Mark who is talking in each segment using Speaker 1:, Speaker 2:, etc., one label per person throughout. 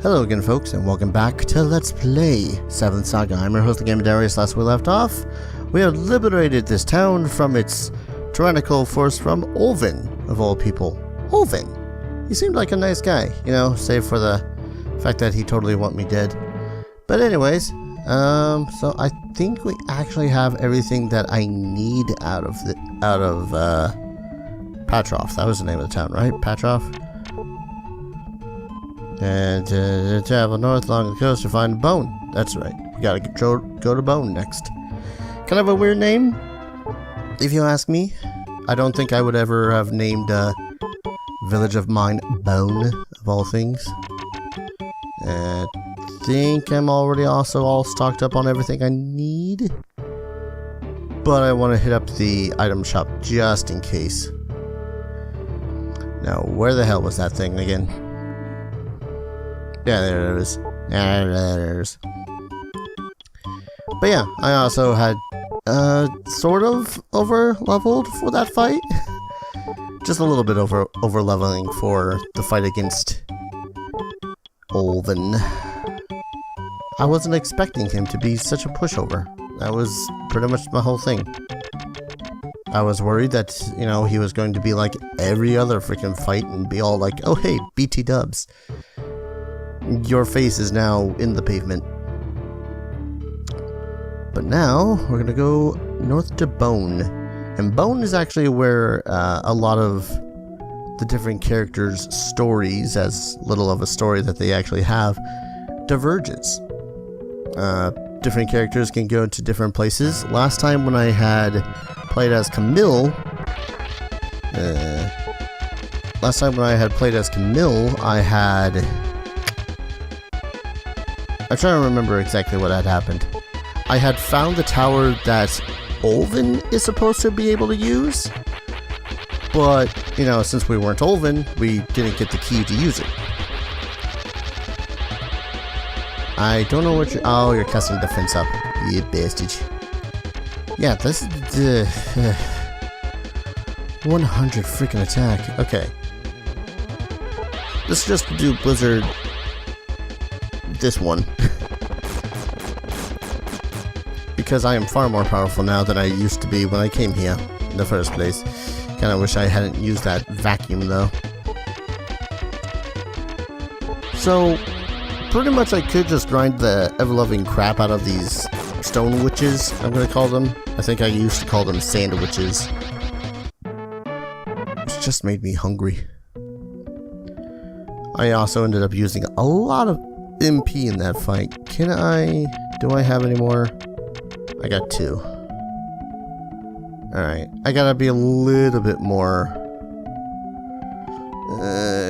Speaker 1: Hello again folks, and welcome back to Let's Play 7th Saga. I'm your host, the Game Darius. Last we left off, we have liberated this town from its tyrannical force from Olvin, of all people. Olvin! He seemed like a nice guy, you know, save for the fact that he totally want me dead. But anyways, so I think we actually have everything that I need out of Patrof. That was the name of the town, right? Patrof? And travel north along the coast to find Bone. That's right. We gotta go to Bone next. Kind of a weird name, if you ask me. I don't think I would ever have named a village of mine Bone, of all things. I think I'm already also all stocked up on everything I need. But I want to hit up the item shop just in case. Now, where the hell was that thing again? Yeah, there it is. There it is. But yeah, I also had sort of over leveled for that fight. Just a little bit over leveling for the fight against Olvin. I wasn't expecting him to be such a pushover. That was pretty much my whole thing. I was worried that, you know, he was going to be like every other freaking fight and be all like, oh hey, BT dubs. Your face is now in the pavement. But now, we're gonna go north to Bone. And Bone is actually where a lot of the different characters' stories, as little of a story that they actually have, diverges. Different characters can go to different places. Last time when I had played as Kamil, I'm trying to remember exactly what had happened. I had found the tower that Olvin is supposed to be able to use, but, you know, since we weren't Olvin, we didn't get the key to use it. I don't know what you're... Oh, you're casting defense up. You bastard. Yeah, this is the... 100 freaking attack. Okay. Let's just do Blizzard... this one. Because I am far more powerful now than I used to be when I came here in the first place. Kinda wish I hadn't used that vacuum though. So, pretty much I could just grind the ever-loving crap out of these stone witches, I'm gonna call them. I think I used to call them sandwiches. Which just made me hungry. I also ended up using a lot of MP in that fight. Do I have any more? I got 2. Alright, I gotta be a little bit more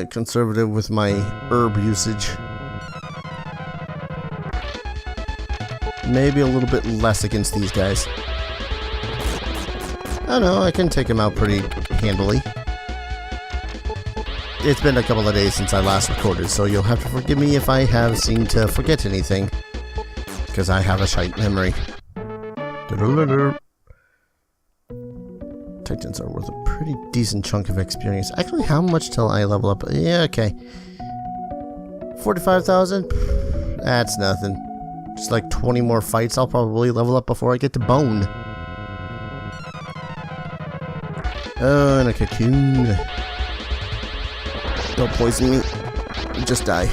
Speaker 1: conservative with my herb usage. Maybe a little bit less against these guys. I don't know, I can take them out pretty handily. It's been a couple of days since I last recorded, so you'll have to forgive me if I have seemed to forget anything. Because I have a shite memory. Titans are worth a pretty decent chunk of experience. Actually, how much till I level up? Yeah, okay. 45,000? That's nothing. Just like 20 more fights, I'll probably level up before I get to Bone. Oh, and a cocoon. Don't poison me. Just die.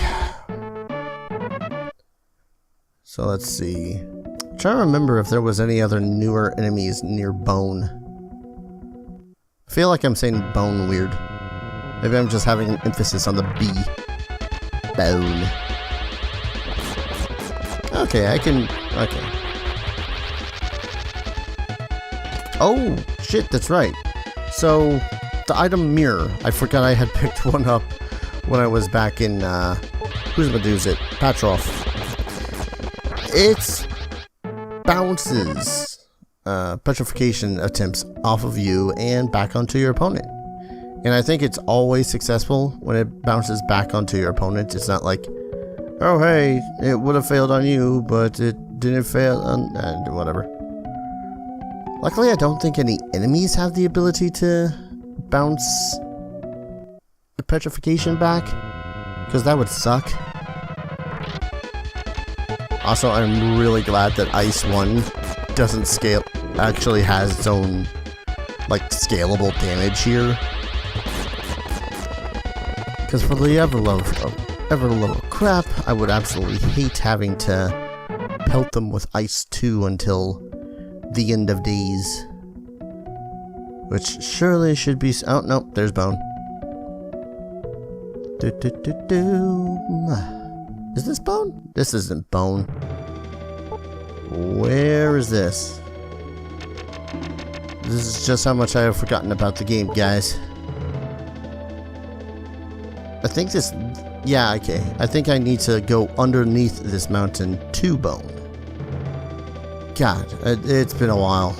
Speaker 1: So let's see. I'm trying to remember if there was any other newer enemies near Bone. I feel like I'm saying Bone weird. Maybe I'm just having an emphasis on the B. Bone. Okay, I can... Okay. Oh, shit, that's right. So, the item mirror. I forgot I had picked one up when I was back in, who's gonna do it? Patrof. It bounces petrification attempts off of you and back onto your opponent. And I think it's always successful when it bounces back onto your opponent. It's not like, oh hey, it would have failed on you, but it didn't fail on... whatever. Luckily, I don't think any enemies have the ability to bounce the petrification back, because that would suck. Also, I'm really glad that Ice 1 doesn't scale, actually has its own, like, scalable damage here. Because for the ever-level crap, I would absolutely hate having to pelt them with Ice 2 until the end of days. Which surely should be... Oh, no, there's Bone. Is this Bone? This isn't Bone. Where is this? This is just how much I have forgotten about the game, guys. I think this... Yeah, okay. I think I need to go underneath this mountain to Bone. God, it's been a while.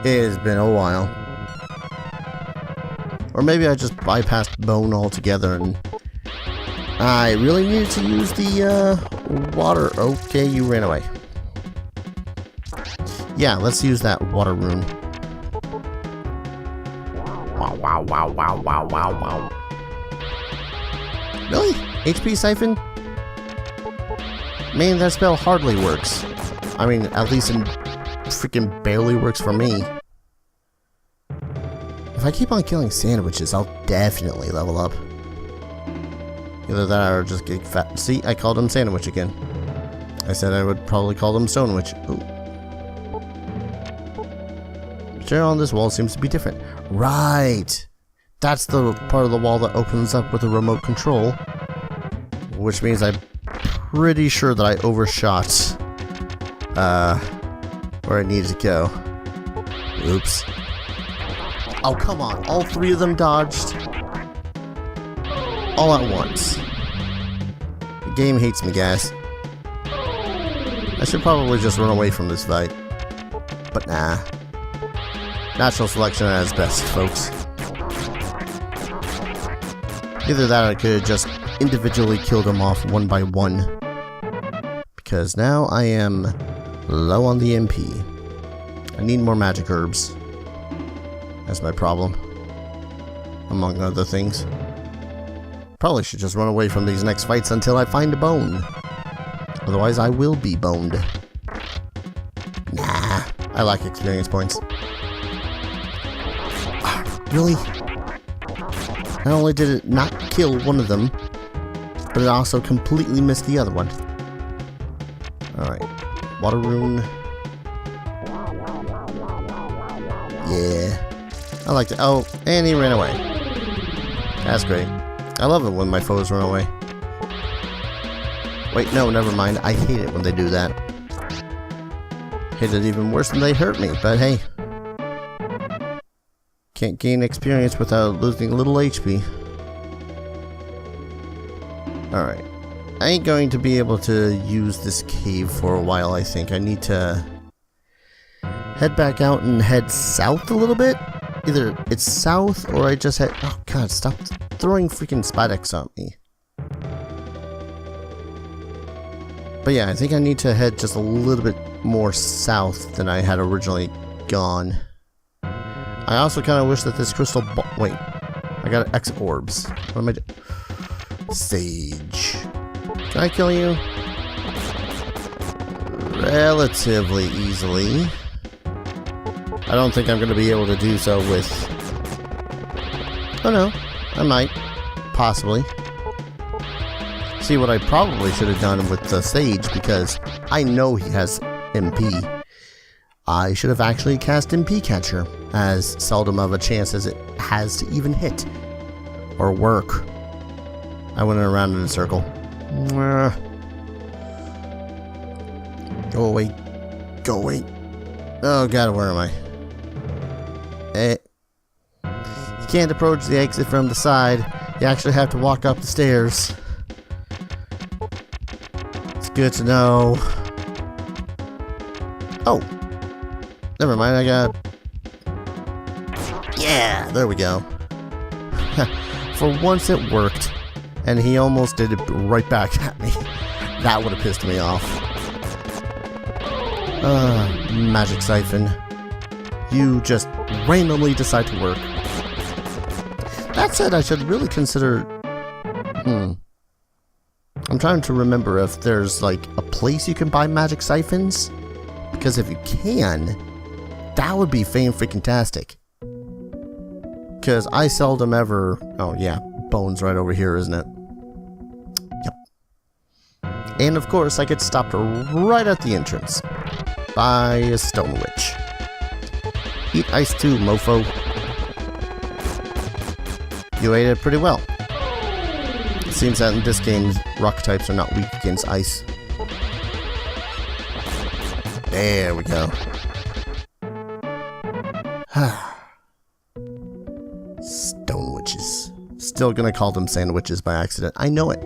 Speaker 1: It has been a while. Or maybe I just bypassed Bone altogether and... I really needed to use the, water... Okay, you ran away. Yeah, let's use that water rune. Wow, wow, wow, wow, wow, wow, wow. Really? HP siphon? Man, that spell hardly works. I mean, at least it freaking barely works for me. If I keep on killing sandwiches, I'll definitely level up. Either that or just get fat. See, I called him Sandwich again. I said I would probably call him Stonewich. Ooh. Material on this wall seems to be different. Right! That's the part of the wall that opens up with a remote control. Which means I'm pretty sure that I overshot where I needed to go. Oops. Oh, come on. All three of them dodged. All at once. The game hates me, guys. I should probably just run away from this fight. But nah. Natural selection at its best, folks. Either that or I could have just individually killed them off one by one. Because now I am low on the MP. I need more magic herbs. That's my problem. Among other things. Probably should just run away from these next fights until I find a bone. Otherwise, I will be boned. Nah, I lack experience points. Really? Not only did it not kill one of them, but it also completely missed the other one. Alright. Water rune. Yeah. I like it. Oh, and he ran away. That's great. I love it when my foes run away. Wait, no, never mind. I hate it when they do that. Hate it even worse when they hurt me, but hey. Can't gain experience without losing a little HP. Alright. I ain't going to be able to use this cave for a while, I think. I need to head back out and head south a little bit. Either it's south or I just head... Oh god, stop throwing freaking Spidex at me. But yeah, I think I need to head just a little bit more south than I had originally gone. I also kind of wish that this crystal ball... Wait. I got X orbs. What am I doing? Sage. Can I kill you? Relatively easily. I don't think I'm going to be able to do so with... Oh no. I might. Possibly. See, what I probably should have done with the Sage, because I know he has MP. I should have actually cast MP Catcher, as seldom of a chance as it has to even hit. Or work. I went around in a circle. Go away. Go away. Oh god, where am I? You can't approach the exit from the side. You actually have to walk up the stairs. It's good to know. Oh. Never mind, I got... Yeah, there we go. For once it worked. And he almost did it right back at me. That would have pissed me off. Magic Siphon. You just randomly decide to work. That said, I should really consider... I'm I'm trying to remember if there's like a place you can buy magic siphons. Because if you can, that would be fan-freaking-tastic. Because I seldom ever... Oh yeah, Bone's right over here, isn't it? Yep. And of course, I get stopped right at the entrance. By a stone witch. Eat ice too, mofo. You ate it pretty well. It seems that in this game, rock types are not weak against ice. There we go. Stone witches. Still gonna call them sandwiches by accident. I know it.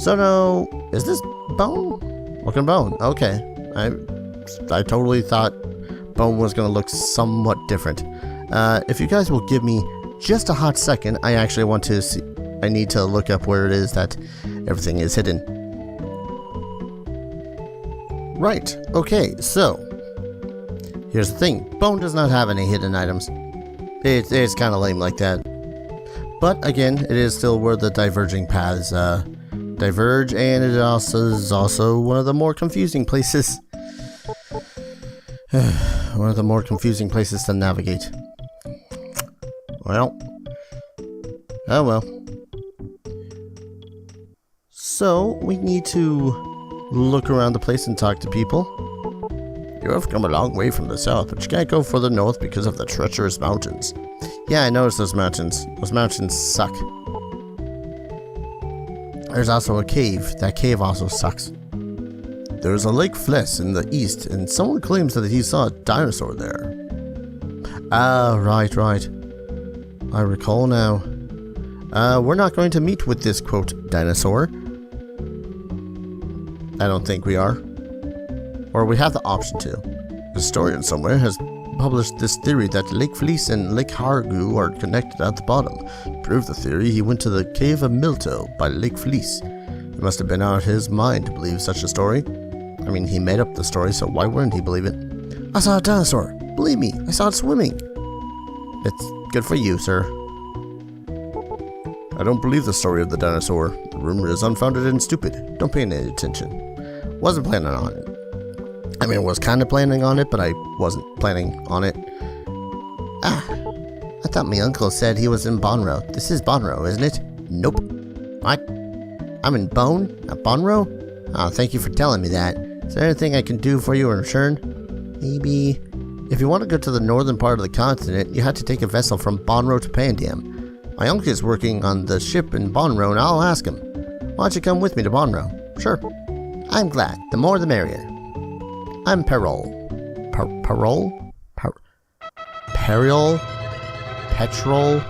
Speaker 1: So no, is this Bone? Looking Bone. Okay. I totally thought Bone was gonna look somewhat different. If you guys will give me just a hot second, I actually want to see. I need to look up where it is that everything is hidden. Right. Okay. So here's the thing. Bone does not have any hidden items. It's kind of lame like that. But again, it is still where the diverging paths diverge, and it is also one of the more confusing places. One of the more confusing places to navigate. Well. Oh well. So, we need to look around the place and talk to people. You have come a long way from the south, but you can't go further north because of the treacherous mountains. Yeah, I noticed those mountains. Those mountains suck. There's also a cave. That cave also sucks. There's a Lake Fless in the east, and someone claims that he saw a dinosaur there. Ah, right. I recall now. We're not going to meet with this, quote, dinosaur. I don't think we are. Or we have the option to. A historian somewhere has published this theory that Lake Fleece and Lake Hargu are connected at the bottom. To prove the theory, he went to the Cave of Milto by Lake Fleece. He must have been out of his mind to believe such a story. I mean, he made up the story, so why wouldn't he believe it? I saw a dinosaur. Believe me, I saw it swimming. It's good for you, sir. I don't believe the story of the dinosaur. The rumor is unfounded and stupid. Don't pay any attention. Wasn't planning on it. I mean, I was kind of planning on it, but I wasn't planning on it. Ah, I thought my uncle said he was in Bonro. This is Bonro, isn't it? Nope. What? I'm in Bone? Not Bonro? Oh, thank you for telling me that. Is there anything I can do for you in return? Maybe... If you want to go to the northern part of the continent, you have to take a vessel from Bonro to Pandan. My uncle is working on the ship in Bonro, and I'll ask him. Why don't you come with me to Bonro? Sure. I'm glad. The more the merrier. I'm Perol. Perol? Peril? Petrol?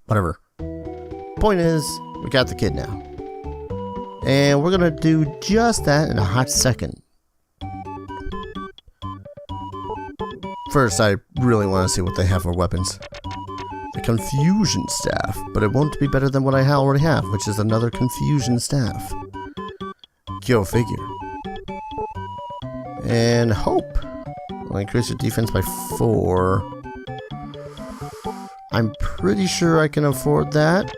Speaker 1: Whatever. Point is, we got the kid now. And we're gonna do just that in a hot second. First, I really want to see what they have for weapons. The Confusion Staff, but it won't be better than what I already have, which is another Confusion Staff. Go figure. And Hope. Will increase your defense by 4. I'm pretty sure I can afford that.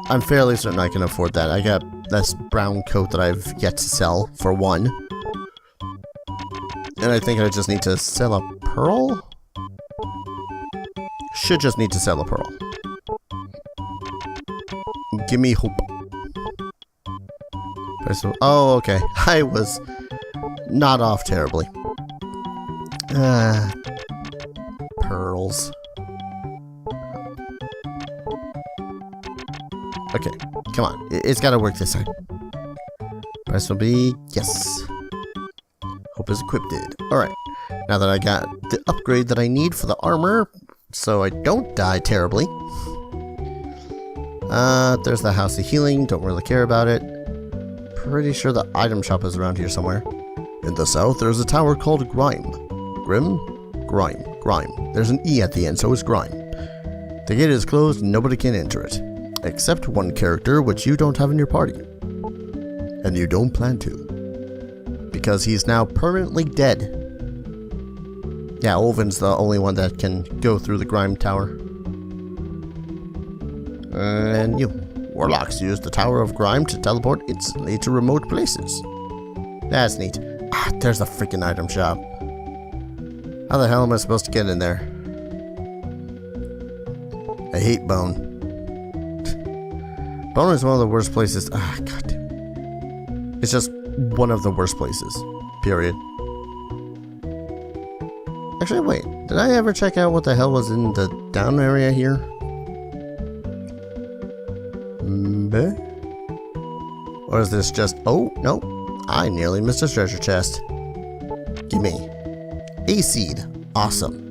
Speaker 1: I'm fairly certain I can afford that. I got this brown coat that I've yet to sell for 1. And I think I just need to sell a pearl? Should just need to sell a pearl. Give me Hope. Oh, okay. I was not off terribly. Pearls. Okay, come on. It's gotta work this time. Price will be yes. Hope is equipped. Alright. Now that I got the upgrade that I need for the armor, so I don't die terribly. There's the House of Healing. Don't really care about it. Pretty sure the item shop is around here somewhere. In the south, there's a tower called Grime. Grim? Grime. Grime. There's an E at the end, so it's Grime. The gate is closed and nobody can enter it. Except one character which you don't have in your party. And you don't plan to. Because he's now permanently dead. Yeah, Olvin's the only one that can go through the Grime Tower. And you. Warlocks use the Tower of Grime to teleport instantly to remote places. That's neat. Ah, there's the freaking item shop. How the hell am I supposed to get in there? I hate Bone. Bone is one of the worst places. Ah, god damn. It's just one of the worst places. Period. Actually, wait. Did I ever check out what the hell was in the down area here? Or is this just... Oh, no. I nearly missed a treasure chest. Gimme. A seed. Awesome.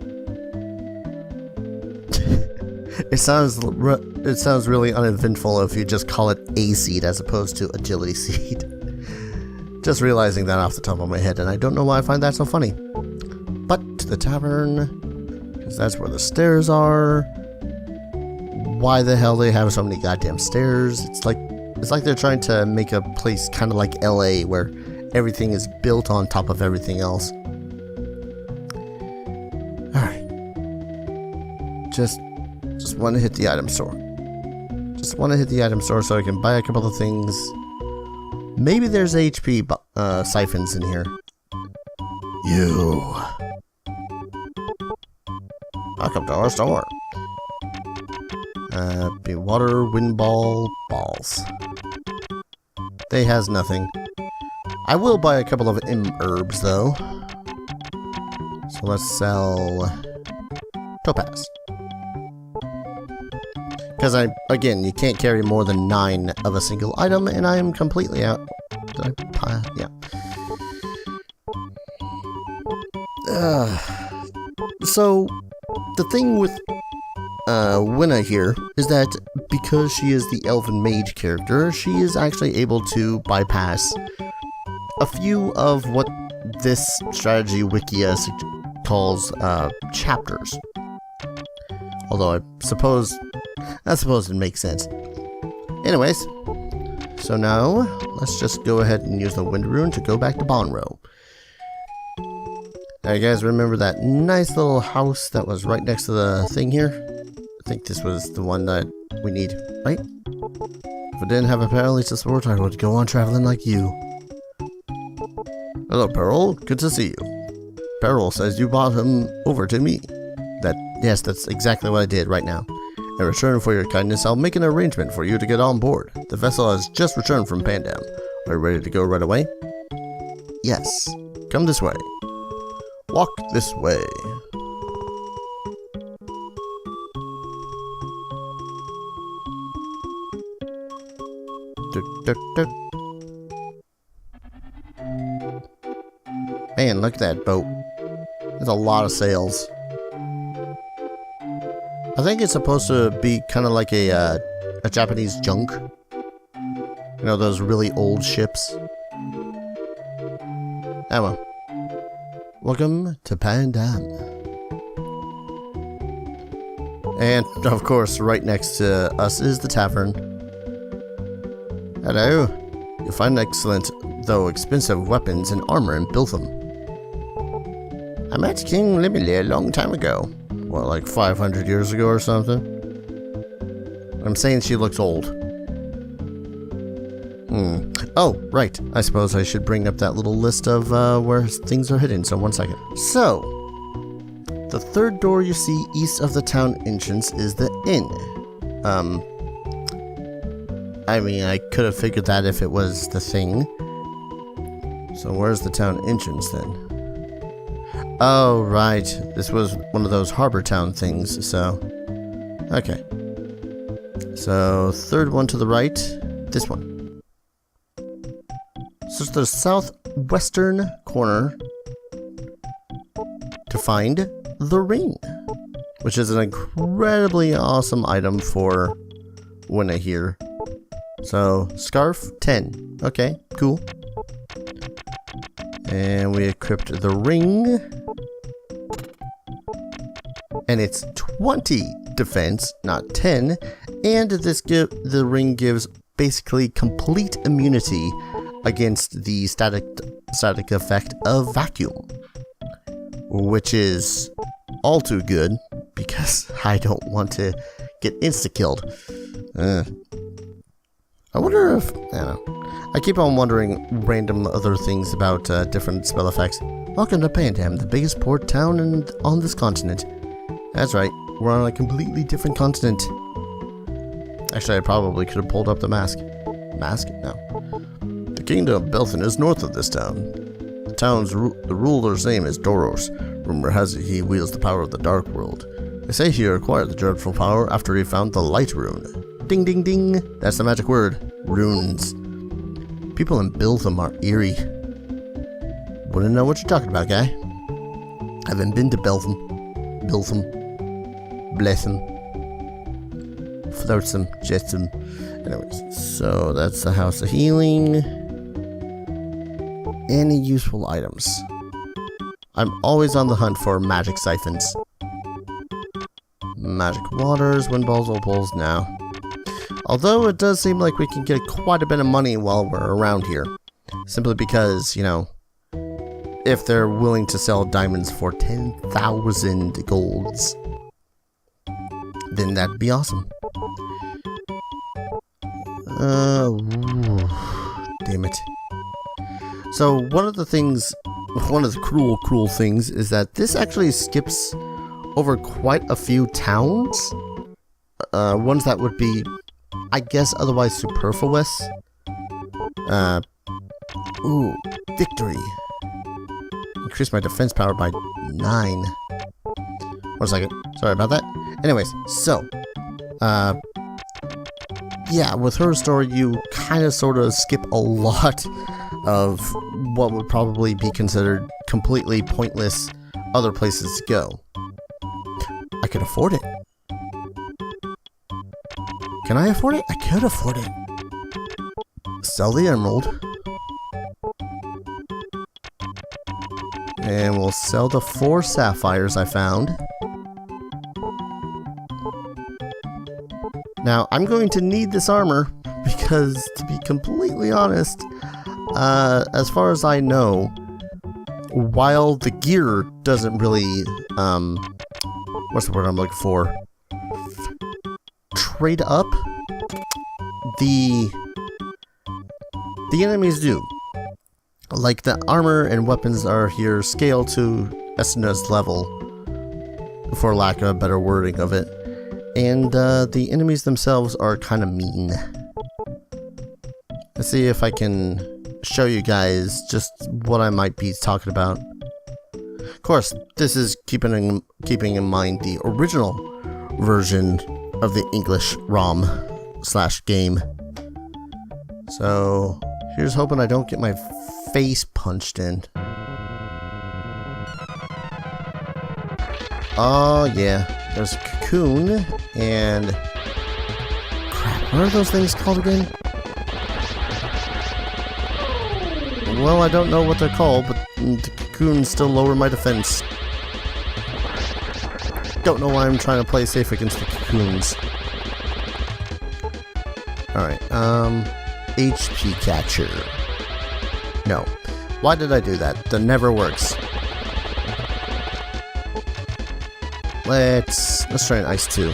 Speaker 1: It sounds really uneventful if you just call it a seed as opposed to agility seed. Just realizing that off the top of my head, and I don't know why I find that so funny. But to the tavern, because that's where the stairs are. Why the hell they have so many goddamn stairs? It's like they're trying to make a place kind of like LA where everything is built on top of everything else. Alright. Just want to hit the item store. Just want to hit the item store so I can buy a couple of things. Maybe there's HP siphons in here. You. Welcome to our store. Be water, wind ball, balls. They has nothing. I will buy a couple of herbs though. So let's sell topaz. Because again, you can't carry more than 9 of a single item, and I am completely out. Yeah. So, the thing with Winna here is that because she is the elven mage character, she is actually able to bypass a few of what this strategy wikia calls chapters. Although I suppose it makes sense. Anyways, so now let's just go ahead and use the wind rune to go back to Bonrow. Now you guys remember that nice little house that was right next to the thing here? I think this was the one that we need, right? If I didn't have a Peril to support, I would go on traveling like you. Hello, Peril. Good to see you. Peril says you brought him over to me. Yes, that's exactly what I did right now. In return for your kindness, I'll make an arrangement for you to get on board. The vessel has just returned from Pandan. Are you ready to go right away? Yes. Come this way. Walk this way. Man, look at that boat. There's a lot of sails. I think it's supposed to be kind of like a Japanese junk. You know, those really old ships. Emma. Welcome to Pandan. And, of course, right next to us is the tavern. Hello. You'll find excellent, though expensive, weapons and armor in Biltham. I met King Limile a long time ago. What, like 500 years ago or something? I'm saying she looks old. Oh, right. I suppose I should bring up that little list of where things are hidden. So, one second. So, the third door you see east of the town entrance is the inn. I mean, I could have figured that if it was the thing. So, where's the town entrance then? Oh, right. This was one of those harbor town things, so... Okay. So, third one to the right. This one. So, it's the southwestern corner to find the ring. Which is an incredibly awesome item for Winna here. So, scarf, 10. Okay, cool. And we equipped the ring. And it's 20 defense, not 10. And the ring gives basically complete immunity against the static effect of vacuum. Which is all too good, because I don't want to get insta-killed. wonder if... I don't know. I keep on wondering random other things about different spell effects. Welcome to Pandan, the biggest port town on this continent. That's right, we're on a completely different continent. Actually, I probably could have pulled up the mask. Mask? No. The kingdom of Belthan is north of this town. The ruler's name is Doros. Rumor has it he wields the power of the Dark World. They say he acquired the dreadful power after he found the Light Rune. Ding ding ding! That's the magic word. Runes. People in Beltham are eerie. Wouldn't know what you're talking about, guy. Haven't been to Beltham. Bless him. Flirts him. Jets him. Anyways, so that's the House of Healing. Any useful items. I'm always on the hunt for magic siphons. Magic waters, wind balls, opals, now. Although it does seem like we can get quite a bit of money while we're around here. Simply because, you know, if they're willing to sell diamonds for 10,000 golds, then that'd be awesome. Damn it. So one of the cruel things is that this actually skips over quite a few towns. Ones that would be, I guess, otherwise superfluous. Victory. Increase my defense power by 9. 1 second. Sorry about that. Anyways, so, yeah, with her story, you kind of sort of skip a lot of what would probably be considered completely pointless other places to go. I could afford it. Can I afford it? I could afford it. Sell the emerald. And we'll sell the 4 sapphires I found. Now, I'm going to need this armor because, to be completely honest, as far as I know, while the gear doesn't really, what's the word I'm looking for? Trade up, the enemies do. Like, the armor and weapons are here scaled to Esuna's level, for lack of a better wording of it. And the enemies themselves are kind of mean. Let's see if I can show you guys just what I might be talking about. Of course, this is keeping in mind the original version of the English ROM/game. So here's hoping I don't get my face punched in. Oh yeah, there's a cocoon and crap. What are those things called again? Well, I don't know what they're called, but the cocoons still lower my defense. Don't know why I'm trying to play safe against the cocoons. Alright, HP catcher. No. Why did I do that? That never works. Let's try an ice 2.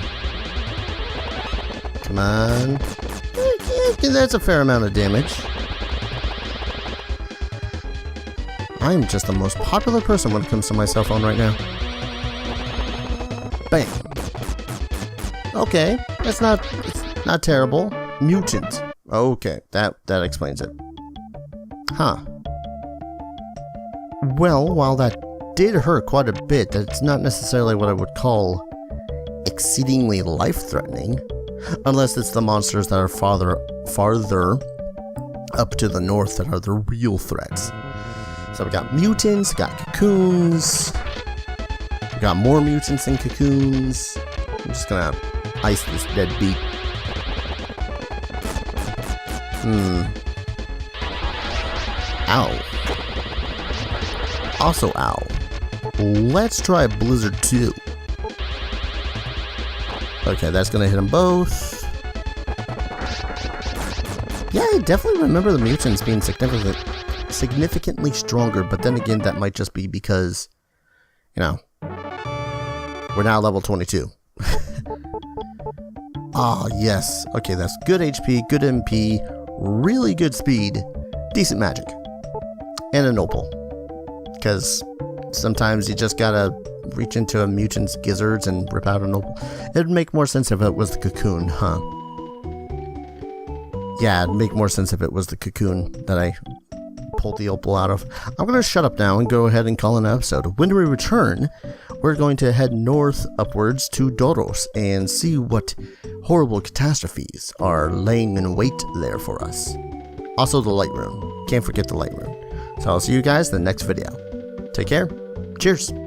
Speaker 1: Come on. Yeah, that's a fair amount of damage. I'm just the most popular person when it comes to my cell phone right now. Bam. Okay, it's not terrible. Mutant. Okay, that explains it. Huh. Well, while that did hurt quite a bit, that's not necessarily what I would call exceedingly life-threatening, unless it's the monsters that are farther up to the north that are the real threats. So we got mutants, we got cocoons, we got more mutants and cocoons. I'm just gonna ice this deadbeat. Ow. Also ow. Let's try Blizzard 2. Okay, that's gonna hit them both. Yeah, I definitely remember the mutants being significantly stronger, but then again, that might just be because, you know, we're now level 22. Ah, yes. Okay, that's good HP, good MP, really good speed, decent magic, and an opal. Because sometimes you just gotta reach into a mutant's gizzards and rip out an opal. It'd make more sense if it was the cocoon, huh? Yeah, it'd make more sense if it was the cocoon that I pulled the opal out of. I'm gonna shut up now and go ahead and call an episode. When we return, we're going to head north upwards to Doros and see what horrible catastrophes are laying in wait there for us. Also the light rune. Can't forget the light rune. So I'll see you guys in the next video. Take care. Cheers.